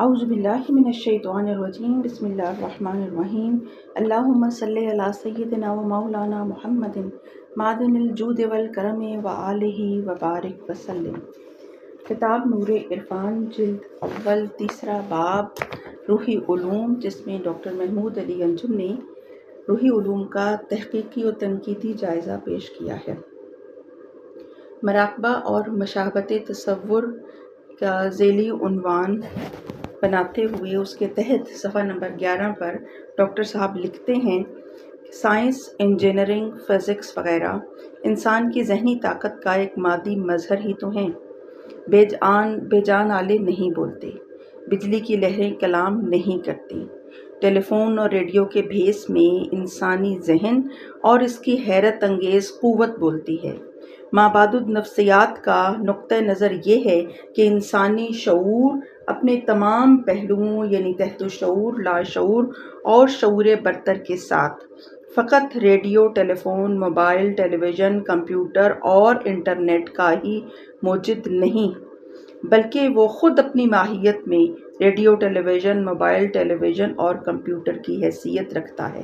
اعوذ باللہ من الشیطان الرجیم بسم اللہ الرحمن الرحیم اللہم صلی علی سیدنا و مولانا محمد معدن الجود والکرم و آلہ وبارک وسلم۔ کتاب نور عرفان جلد اول تیسرا باب روحی علوم، جس میں ڈاکٹر محمود علی انجم نے روحی علوم کا تحقیقی و تنقیدی جائزہ پیش کیا ہے۔ مراقبہ اور مشابہت تصور کا ذیلی عنوان بناتے ہوئے اس کے تحت صفحہ نمبر 11 پر ڈاکٹر صاحب لکھتے ہیں کہ سائنس، انجینئرنگ، فزکس وغیرہ انسان کی ذہنی طاقت کا ایک مادی مظہر ہی تو ہیں۔ بے جان آلے نہیں بولتے، بجلی کی لہریں کلام نہیں کرتی، ٹیلی فون اور ریڈیو کے بھیس میں انسانی ذہن اور اس کی حیرت انگیز قوت بولتی ہے۔ مابعد النفسیات کا نقطہ نظر یہ ہے کہ انسانی شعور اپنے تمام پہلوؤں یعنی تحت شعور، لاشعور اور شعور برتر کے ساتھ فقط ریڈیو، ٹیلی فون، موبائل، ٹیلی ویژن، کمپیوٹر اور انٹرنیٹ کا ہی موجد نہیں، بلکہ وہ خود اپنی ماہیت میں ریڈیو، ٹیلی ویژن، موبائل، ٹیلی ویژن اور کمپیوٹر کی حیثیت رکھتا ہے۔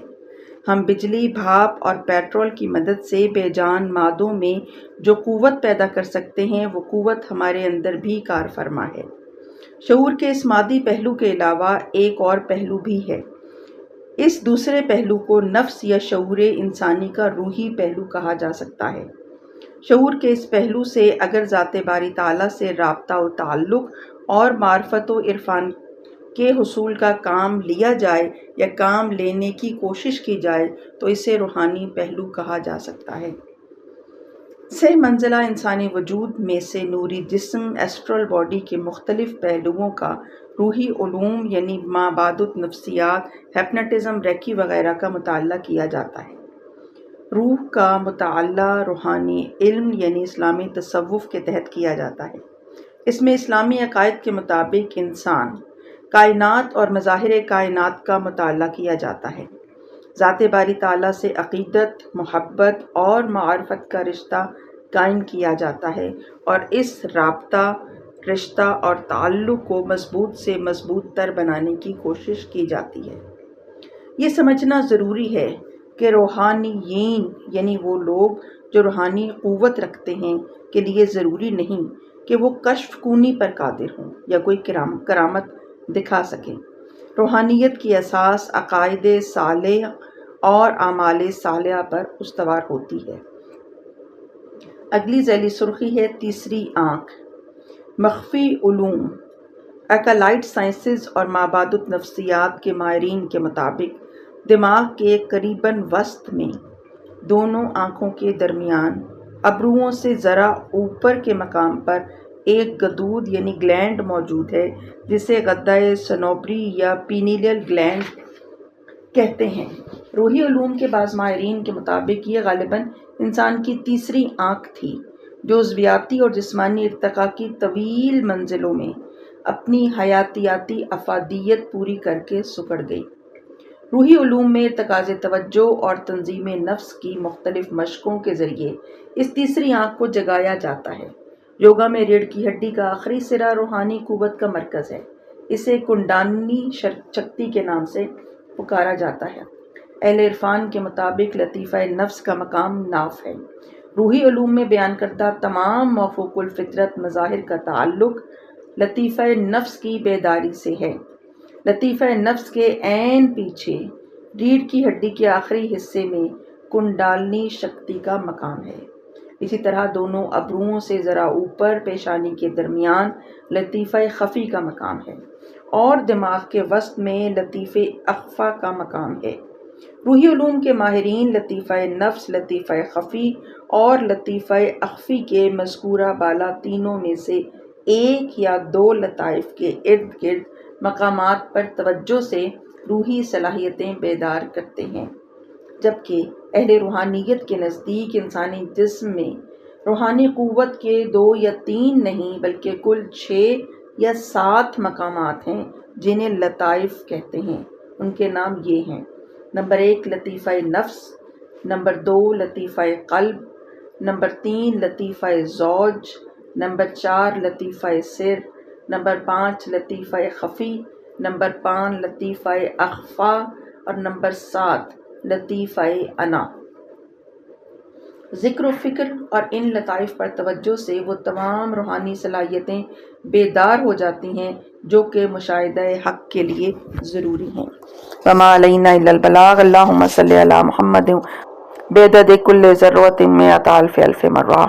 ہم بجلی، بھاپ اور پیٹرول کی مدد سے بے جان مادوں میں جو قوت پیدا کر سکتے ہیں، وہ قوت ہمارے اندر بھی کار فرما ہے۔ شعور کے اس مادی پہلو کے علاوہ ایک اور پہلو بھی ہے۔ اس دوسرے پہلو کو نفس یا شعور انسانی کا روحی پہلو کہا جا سکتا ہے۔ شعور کے اس پہلو سے اگر ذات باری تعالیٰ سے رابطہ و تعلق اور معرفت و عرفان کے حصول کا کام لیا جائے یا کام لینے کی کوشش کی جائے تو اسے روحانی پہلو کہا جا سکتا ہے۔ سہ منزلہ انسانی وجود میں سے نوری جسم، ایسٹرل باڈی کے مختلف پہلوؤں کا روحی علوم یعنی مابعد النفسیات، ہپناٹزم، ریکی وغیرہ کا مطالعہ کیا جاتا ہے۔ روح کا مطالعہ روحانی علم یعنی اسلامی تصوف کے تحت کیا جاتا ہے۔ اس میں اسلامی عقائد کے مطابق انسان، کائنات اور مظاہر کائنات کا مطالعہ کیا جاتا ہے۔ ذات باری تعالیٰ سے عقیدت، محبت اور معرفت کا رشتہ قائم کیا جاتا ہے اور اس رابطہ، رشتہ اور تعلق کو مضبوط سے مضبوط تر بنانے کی کوشش کی جاتی ہے۔ یہ سمجھنا ضروری ہے کہ روحانیین یعنی وہ لوگ جو روحانی قوت رکھتے ہیں کے لیے ضروری نہیں کہ وہ کشف کونی پر قادر ہوں یا کوئی کرامت دکھا سکیں۔ روحانیت کی اساس عقائد صالح اور اعمال صالحہ پر استوار ہوتی ہے۔ اگلی ذیلی سرخی ہے تیسری آنکھ۔ مخفی علوم، اکالائٹ سائنسز اور مابعد النفسیات کے ماہرین کے مطابق دماغ کے قریباً وسط میں دونوں آنکھوں کے درمیان ابروؤں سے ذرا اوپر کے مقام پر ایک گدود یعنی گلینڈ موجود ہے جسے غدہ صنوبری یا پینیلیل گلینڈ کہتے ہیں۔ روحی علوم کے بعض ماہرین کے مطابق یہ غالباً انسان کی تیسری آنکھ تھی جو عضویاتی اور جسمانی ارتقاء کی طویل منزلوں میں اپنی حیاتیاتی افادیت پوری کر کے سکڑ گئی۔ روحی علوم میں ارتکاز توجہ اور تنظیم نفس کی مختلف مشقوں کے ذریعے اس تیسری آنکھ کو جگایا جاتا ہے۔ یوگا میں ریڑھ کی ہڈی کا آخری سرا روحانی قوت کا مرکز ہے۔ اسے کنڈالنی شکتی کے نام سے پکارا جاتا ہے۔ اہل عرفان کے مطابق لطیفہ نفس کا مقام ناف ہے۔ روحی علوم میں بیان کردہ تمام مافوق الفطرت مظاہر کا تعلق لطیفہ نفس کی بیداری سے ہے۔ لطیفہ نفس کے عین پیچھے ریڑھ کی ہڈی کے آخری حصے میں کنڈالنی شکتی کا مقام ہے۔ اسی طرح دونوں ابروؤں سے ذرا اوپر پیشانی کے درمیان لطیفہ خفی کا مقام ہے اور دماغ کے وسط میں لطیفہ اخفی کا مقام ہے۔ روحی علوم کے ماہرین لطیفہ نفس، لطیفہ خفی اور لطیفہ اخفی کے مذکورہ بالا تینوں میں سے ایک یا دو لطائف کے ارد گرد مقامات پر توجہ سے روحی صلاحیتیں بیدار کرتے ہیں، جبکہ اہل روحانیت کے نزدیک انسانی جسم میں روحانی قوت کے 2 یا 3 نہیں بلکہ کل 6 یا 7 مقامات ہیں جنہیں لطائف کہتے ہیں۔ ان کے نام یہ ہیں: نمبر 1 لطیفہ نفس، نمبر 2 لطیفہ قلب، نمبر 3 لطیفہ زوج، نمبر 4 لطیفہ سر، نمبر 5 لطیفہ خفی، نمبر 5 لطیفہ اخفا اور نمبر 7 لطیفہ انا۔ ذکر و فکر اور ان لطائف پر توجہ سے وہ تمام روحانی صلاحیتیں بیدار ہو جاتی ہیں جو کہ مشاہدہ حق کے لیے ضروری ہیں۔ وما علینا الا البلاغ، اللہم صلی علی محمد بعدد کل ذرۃ مئۃ الف الف مرہ۔